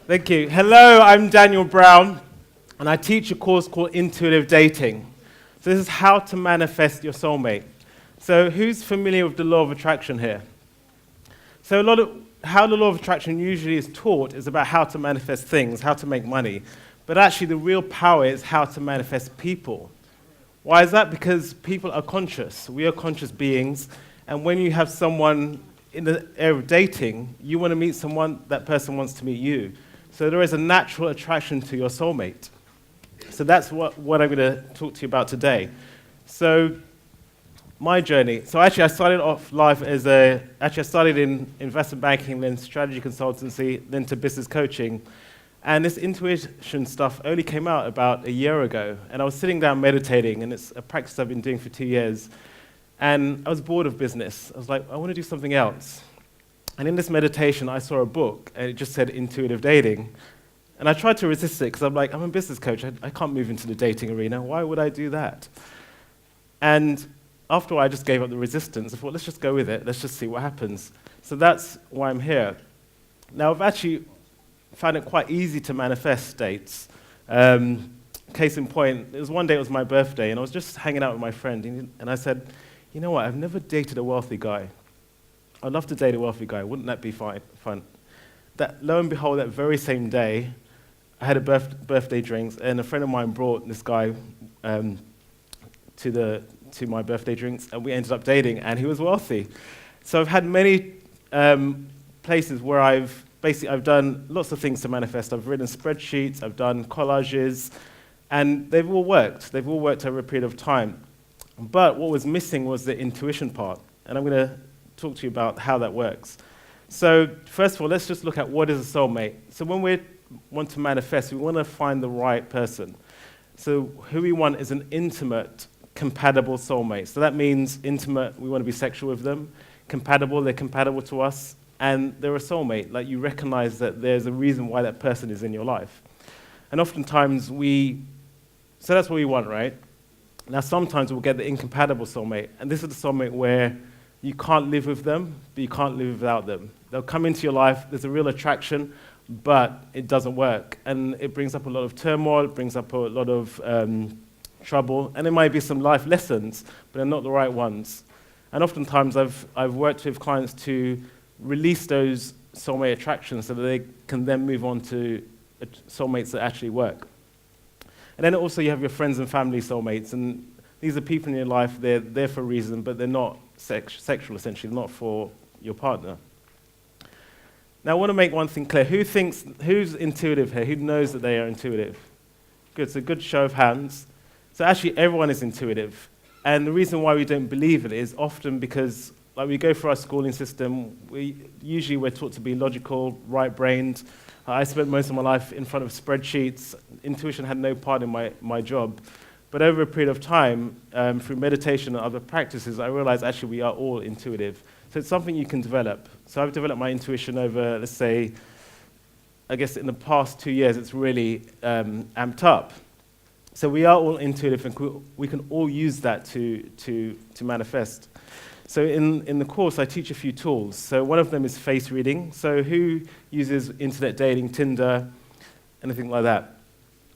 Thank you. Hello, I'm Daniel Brown, and I teach a course called Intuitive Dating. So this is how to manifest your soulmate. So who's familiar with the law of attraction here? So how the law of attraction usually is taught is about how to manifest things, how to make money. But actually the real power is how to manifest people. Why is that? Because people are conscious. We are conscious beings, and when you have someone in the area of dating, you want to meet someone, that person wants to meet you. So there is a natural attraction to your soulmate. So that's what I'm going to talk to you about today. So my journey. So actually I started off life I started in investment banking, then strategy consultancy, then to business coaching. And this intuition stuff only came out about a year ago. And I was sitting down meditating, and it's a practice I've been doing for 2 years. And I was bored of business. I was like, I want to do something else. And in this meditation, I saw a book, and it just said intuitive dating. And I tried to resist it, because I'm like, I'm a business coach. I can't move into the dating arena. Why would I do that? And after I just gave up the resistance. I thought, let's just go with it. Let's just see what happens. So that's why I'm here. Now, I've actually found it quite easy to manifest dates. Case in point, one day it was my birthday, and I was just hanging out with my friend, and I said, you know what, I've never dated a wealthy guy. I'd love to date a wealthy guy. Wouldn't that be fun? That, lo and behold, that very same day, I had a birthday drinks, and a friend of mine brought this guy to my birthday drinks, and we ended up dating, and he was wealthy. So I've had many places where I've done lots of things to manifest. I've written spreadsheets, I've done collages, and they've all worked. They've all worked over a period of time. But what was missing was the intuition part, and I'm going to talk to you about how that works. So first of all, let's just look at what is a soulmate. So when we want to manifest, we want to find the right person. So who we want is an intimate, compatible soulmate. So that means intimate, we want to be sexual with them. Compatible, they're compatible to us. And they're a soulmate, like you recognize that there's a reason why that person is in your life. And oftentimes so that's what we want, right? Now sometimes we'll get the incompatible soulmate, and this is the soulmate where you can't live with them, but you can't live without them. They'll come into your life, there's a real attraction, but it doesn't work. And it brings up a lot of turmoil, it brings up a lot of trouble, and there might be some life lessons, but they're not the right ones. And oftentimes I've worked with clients to release those soulmate attractions so that they can then move on to soulmates that actually work. And then also you have your friends and family soulmates, and these are people in your life, they're there for a reason, but they're not sexual, essentially, not for your partner. Now I want to make one thing clear. Who's intuitive here? Who knows that they are intuitive? Good, so good show of hands. So actually everyone is intuitive. And the reason why we don't believe it is often because like we go through our schooling system, we're taught to be logical, right-brained. I spent most of my life in front of spreadsheets. Intuition had no part in my job. But over a period of time, through meditation and other practices, I realized actually we are all intuitive. So it's something you can develop. So I've developed my intuition over, let's say, I guess in the past 2 years, it's really amped up. So we are all intuitive, and we can all use that to manifest. So in the course, I teach a few tools. So one of them is face reading. So who uses internet dating, Tinder, anything like that?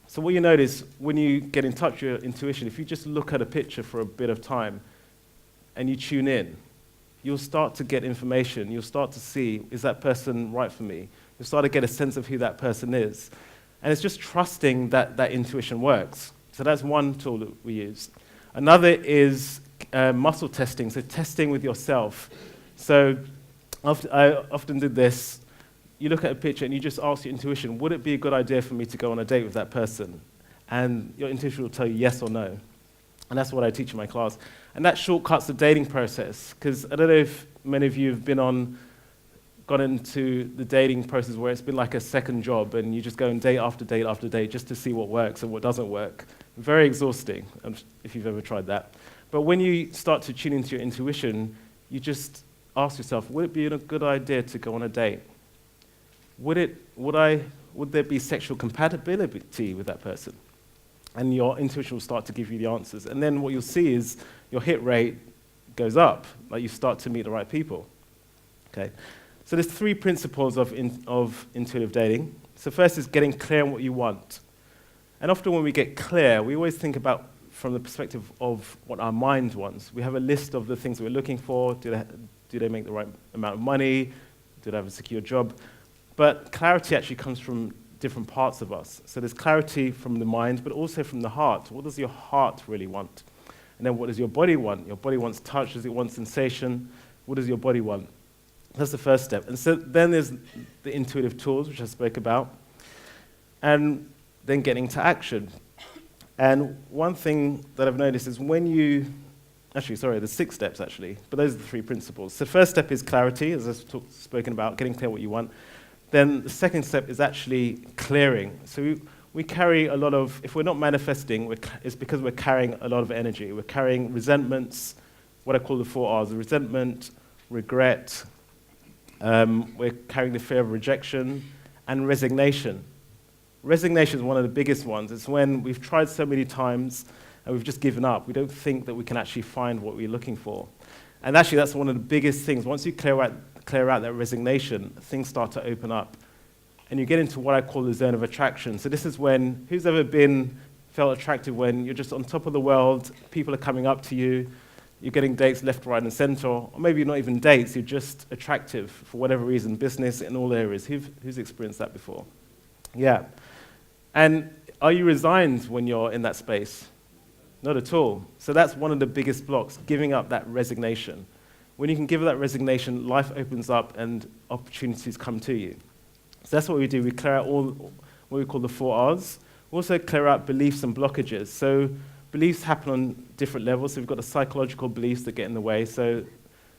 So what you notice when you get in touch with your intuition, if you just look at a picture for a bit of time and you tune in, you'll start to get information. You'll start to see, is that person right for me? You'll start to get a sense of who that person is. And it's just trusting that that intuition works. So that's one tool that we use. Another is muscle testing, so testing with yourself. So I often did this. You look at a picture and you just ask your intuition, would it be a good idea for me to go on a date with that person? And your intuition will tell you yes or no. And that's what I teach in my class. And that shortcuts the dating process, because I don't know if many of you have gone into the dating process where it's been like a second job and you just go on date after date after date just to see what works and what doesn't work. Very exhausting, if you've ever tried that. But when you start to tune into your intuition, you just ask yourself, would it be a good idea to go on a date? Would there be sexual compatibility with that person? And your intuition will start to give you the answers. And then what you'll see is your hit rate goes up, like you start to meet the right people. Okay? So there's three principles of intuitive dating. So first is getting clear on what you want. And often when we get clear, we always think about from the perspective of what our mind wants. We have a list of the things we're looking for. Do they make the right amount of money? Do they have a secure job? But clarity actually comes from different parts of us. So there's clarity from the mind, but also from the heart. What does your heart really want? And then what does your body want? Your body wants touch. Does it want sensation? What does your body want? That's the first step. And so then there's the intuitive tools, which I spoke about, and then getting to action. And one thing that I've noticed is there's 6 steps actually, but those are the 3 principles. So first step is clarity, as I've spoken about, getting clear what you want. Then the second step is actually clearing. So we carry a lot of, if we're not manifesting, it's because we're carrying a lot of energy. We're carrying resentments, what I call the 4 Rs, resentment, regret, we're carrying the fear of rejection, and resignation. Resignation is one of the biggest ones. It's when we've tried so many times and we've just given up. We don't think that we can actually find what we're looking for. And actually, that's one of the biggest things. Once you clear out that resignation, things start to open up. And you get into what I call the zone of attraction. So this is when, who's ever felt attracted when you're just on top of the world, people are coming up to you, you're getting dates left, right, and center, or maybe not even dates, you're just attractive for whatever reason, business in all areas. Who's experienced that before? Yeah. And are you resigned when you're in that space? Not at all. So that's one of the biggest blocks, giving up that resignation. When you can give that resignation, life opens up and opportunities come to you. So that's what we do. We clear out all what we call the 4 Rs. We also clear out beliefs and blockages. So beliefs happen on different levels. So we've got the psychological beliefs that get in the way. So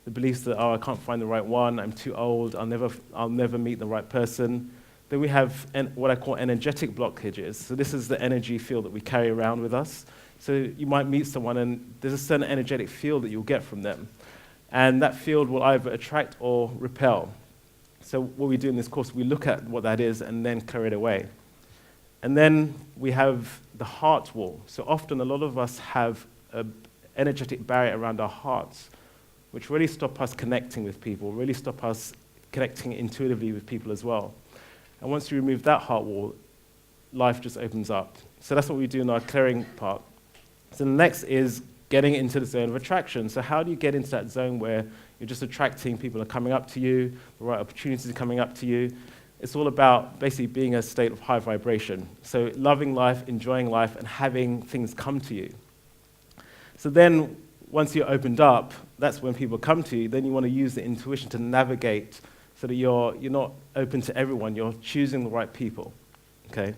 the beliefs that, I can't find the right one, I'm too old, I'll never meet the right person. Then we have what I call energetic blockages. So this is the energy field that we carry around with us. So you might meet someone and there's a certain energetic field that you'll get from them. And that field will either attract or repel. So what we do in this course, we look at what that is and then clear it away. And then we have the heart wall. So often a lot of us have an energetic barrier around our hearts, which really stop us connecting with people, really stop us connecting intuitively with people as well. And once you remove that heart wall, life just opens up. So that's what we do in our clearing part. So the next is getting into the zone of attraction. So how do you get into that zone where you're just attracting, people are coming up to you, the right opportunities are coming up to you? It's all about basically being a state of high vibration. So loving life, enjoying life, and having things come to you. So then once you're opened up, that's when people come to you. Then you want to use the intuition to navigate so that you're not open to everyone. You're choosing the right people. Okay?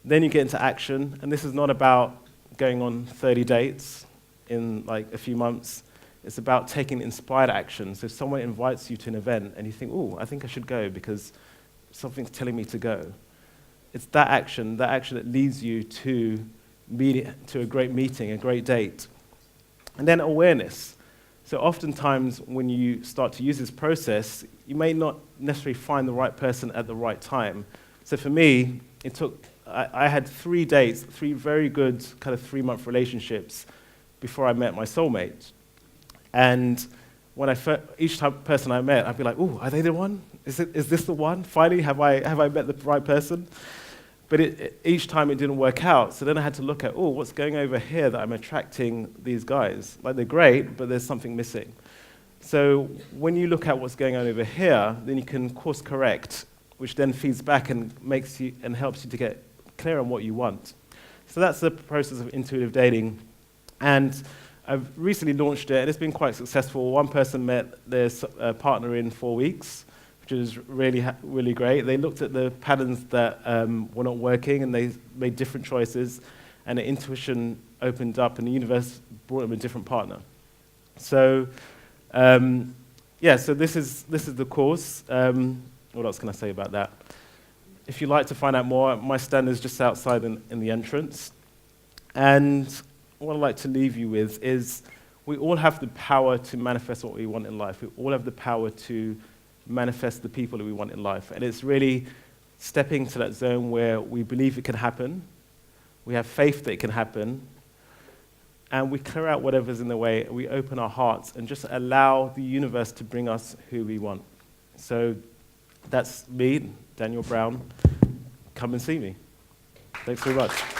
Then you get into action, and this is not about going on 30 dates in like a few months. It's about taking inspired action. So if someone invites you to an event and you think, oh, I think I should go because something's telling me to go. It's that action that leads you to a great meeting, a great date. And then awareness. So oftentimes when you start to use this process, you may not necessarily find the right person at the right time. So for me, I had 3 dates, 3 very good kind of 3-month relationships before I met my soulmate. And when each person I met, I'd be like, "Oh, are they the one? Is this the one? Finally, have I met the right person?" But each time it didn't work out. So then I had to look at, what's going over here that I'm attracting these guys? Like they're great, but there's something missing. So when you look at what's going on over here, then you can course correct, which then feeds back and makes you and helps you to get clear on what you want. So that's the process of intuitive dating. And I've recently launched it, and it's been quite successful. One person met their partner in 4 weeks, which is really great. They looked at the patterns that were not working, and they made different choices, and the intuition opened up, and the universe brought them a different partner. So, so this is the course. What else can I say about that? If you'd like to find out more, my stand is just outside in the entrance. And what I'd like to leave you with is we all have the power to manifest what we want in life. We all have the power to manifest the people that we want in life. And it's really stepping to that zone where we believe it can happen, we have faith that it can happen, and we clear out whatever's in the way, we open our hearts and just allow the universe to bring us who we want. So that's me, Daniel Brown. Come and see me. Thanks very much.